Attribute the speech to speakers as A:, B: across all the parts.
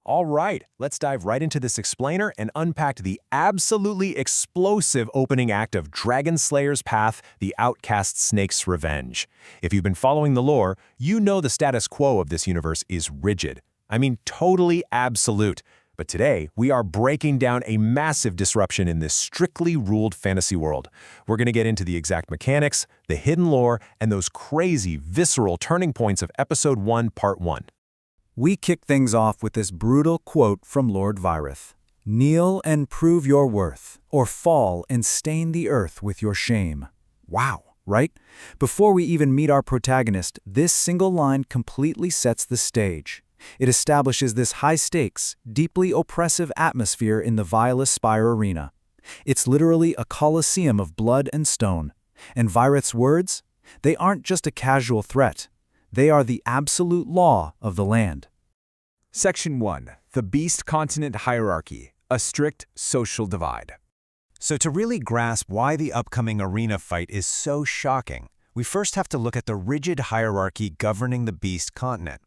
A: All right, let's dive right into this explainer and unpack the absolutely explosive opening act of Dragon Slayer's Path, the Outcast Snake's Revenge. If you've been following the lore, you know the status quo of this universe is rigid. I mean, totally absolute. But today, we are breaking down a massive disruption in this strictly ruled fantasy world. We're going to get into the exact mechanics, the hidden lore, and those crazy, visceral turning points of Episode 1, Part 1.
B: We kick things off with this brutal quote from Lord Virith. "Kneel and prove your worth, or fall and stain the earth with your shame." Wow, right? Before we even meet our protagonist, this single line completely sets the stage. It establishes this high-stakes, deeply oppressive atmosphere in the Vilest Spire arena. It's literally a coliseum of blood and stone. And Virith's words? They aren't just a casual threat. They are the absolute law of the land.
C: Section 1. The Beast Continent Hierarchy, a strict social divide. So to really grasp why the upcoming arena fight is so shocking, we first have to look at the rigid hierarchy governing the Beast Continent.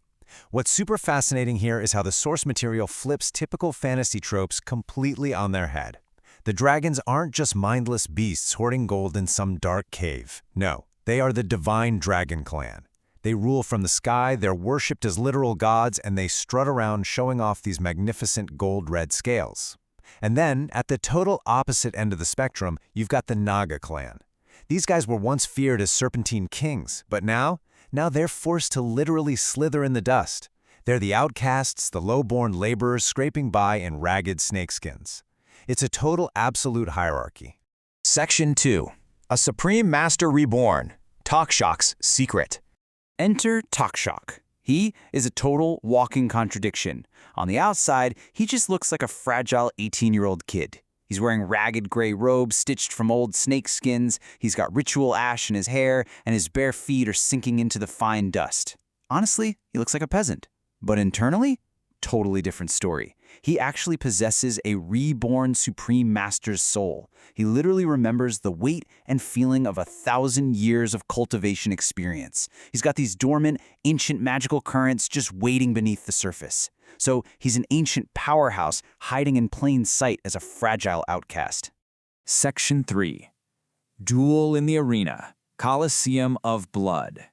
C: What's super fascinating here is how the source material flips typical fantasy tropes completely on their head. The dragons aren't just mindless beasts hoarding gold in some dark cave. No, they are the divine dragon clan. They rule from the sky, they're worshipped as literal gods, and they strut around showing off these magnificent gold-red scales. And then, at the total opposite end of the spectrum, you've got the Naga clan. These guys were once feared as serpentine kings, but now they're forced to literally slither in the dust. They're the outcasts, the low-born laborers scraping by in ragged snakeskins. It's a total absolute hierarchy.
D: Section 2. A Supreme Master Reborn. Takshak's Secret. Enter Takshak. He is a total walking contradiction. On the outside, he just looks like a fragile 18-year-old kid. He's wearing ragged gray robes stitched from old snake skins, he's got ritual ash in his hair, and his bare feet are sinking into the fine dust. Honestly, he looks like a peasant. But internally, totally different story. He actually possesses a reborn Supreme Master's soul. He literally remembers the weight and feeling of 1,000 years of cultivation experience. He's got these dormant, ancient magical currents just waiting beneath the surface. So he's an ancient powerhouse hiding in plain sight as a fragile outcast.
E: Section 3. Duel in the Arena. Coliseum of Blood.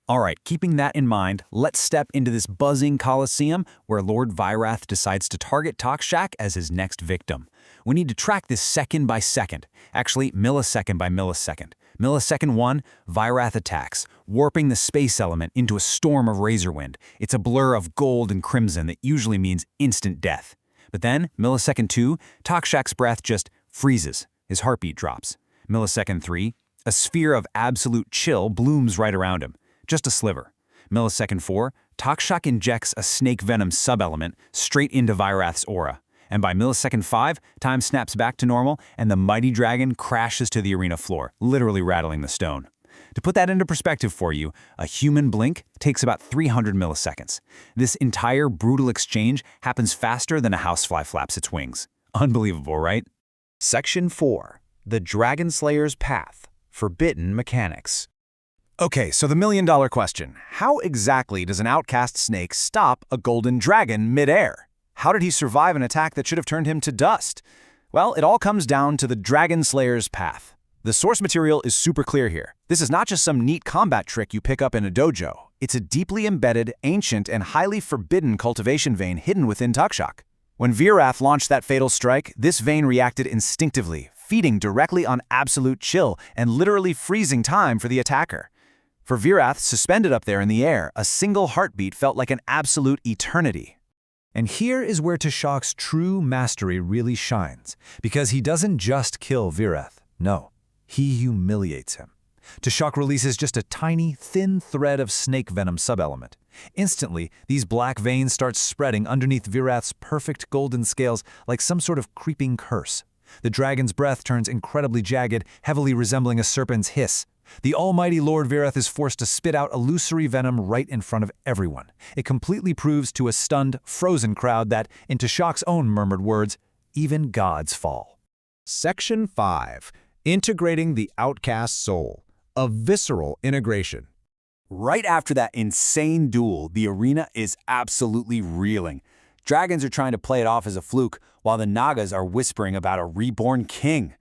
A: All right, keeping that in mind, let's step into this buzzing coliseum where Lord Virith decides to target Takshak as his next victim. We need to track this second by second, actually millisecond by millisecond. Millisecond 1, Virith attacks, warping the space element into a storm of razor wind. It's a blur of gold and crimson that usually means instant death. But then, millisecond 2, Takshak's breath just freezes. His heartbeat drops. Millisecond 3, a sphere of absolute chill blooms right around him. Just a sliver. Millisecond 4, Takshak injects a snake venom sub-element straight into Virith's aura. And by millisecond 5, time snaps back to normal, and the mighty dragon crashes to the arena floor, literally rattling the stone. To put that into perspective for you, a human blink takes about 300 milliseconds. This entire brutal exchange happens faster than a housefly flaps its wings. Unbelievable, right?
D: Section 4. The Dragon Slayer's Path. Forbidden Mechanics.
C: Okay, so the million-dollar question. How exactly does an outcast snake stop a golden dragon mid-air? How did he survive an attack that should have turned him to dust? Well, it all comes down to the Dragon Slayer's Path. The source material is super clear here. This is not just some neat combat trick you pick up in a dojo. It's a deeply embedded, ancient, and highly forbidden cultivation vein hidden within Takshak. When Virith launched that fatal strike, this vein reacted instinctively, feeding directly on absolute chill and literally freezing time for the attacker. For Virith, suspended up there in the air, a single heartbeat felt like an absolute eternity.
F: And here is where Takshak's true mastery really shines, because he doesn't just kill Virith. No, he humiliates him. Takshak releases just a tiny, thin thread of snake venom sub-element. Instantly, these black veins start spreading underneath Virith's perfect golden scales like some sort of creeping curse. The dragon's breath turns incredibly jagged, heavily resembling a serpent's hiss. The almighty Lord Virith is forced to spit out illusory venom right in front of everyone. It completely proves to a stunned, frozen crowd that, in Takshak's own murmured words, even gods fall.
G: Section 5. Integrating the outcast soul. A visceral integration.
B: Right after that insane duel, the arena is absolutely reeling.
A: Dragons are trying to play it off as a fluke, while the Nagas are whispering about a reborn king.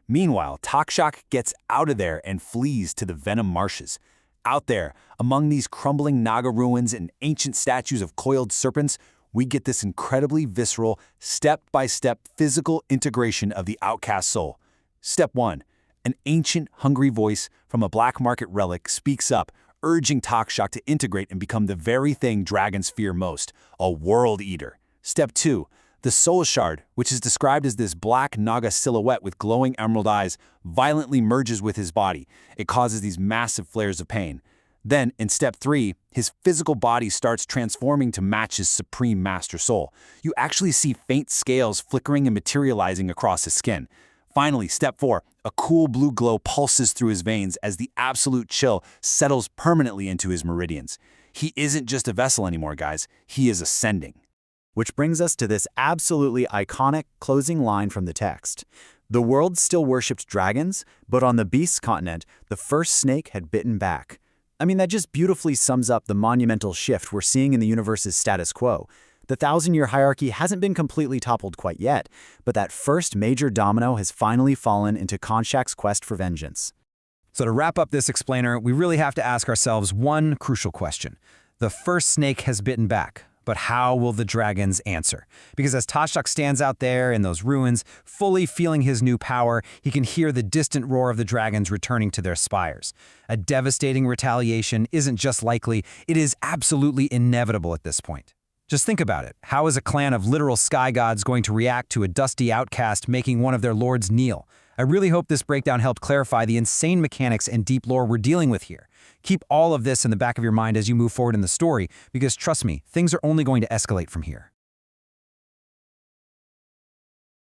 A: Meanwhile, Takshak gets out of there and flees to the Venom Marshes. Out there, among these crumbling Naga ruins and ancient statues of coiled serpents, we get this incredibly visceral, step-by-step physical integration of the outcast soul. Step 1. An ancient, hungry voice from a black market relic speaks up, urging Takshak to integrate and become the very thing dragons fear most, a world eater. Step 2. The soul shard, which is described as this black Naga silhouette with glowing emerald eyes, violently merges with his body. It causes these massive flares of pain. Then, in step 3, his physical body starts transforming to match his supreme master soul. You actually see faint scales flickering and materializing across his skin. Finally, step 4, a cool blue glow pulses through his veins as the absolute chill settles permanently into his meridians. He isn't just a vessel anymore, guys. He is ascending.
B: Which brings us to this absolutely iconic closing line from the text. The world still worshipped dragons, but on the beast's continent, the first snake had bitten back. I mean, that just beautifully sums up the monumental shift we're seeing in the universe's status quo. The 1,000-year hierarchy hasn't been completely toppled quite yet, but that first major domino has finally fallen into Takshak's quest for vengeance.
F: So to wrap up this explainer, we really have to ask ourselves one crucial question. The first snake has bitten back, but how will the dragons answer? Because as Takshak stands out there in those ruins, fully feeling his new power, he can hear the distant roar of the dragons returning to their spires. A devastating retaliation isn't just likely, it is absolutely inevitable at this point. Just think about it. How is a clan of literal sky gods going to react to a dusty outcast making one of their lords kneel? I really hope this breakdown helped clarify the insane mechanics and deep lore we're dealing with here. Keep all of this in the back of your mind as you move forward in the story, because trust me, things are only going to escalate from here.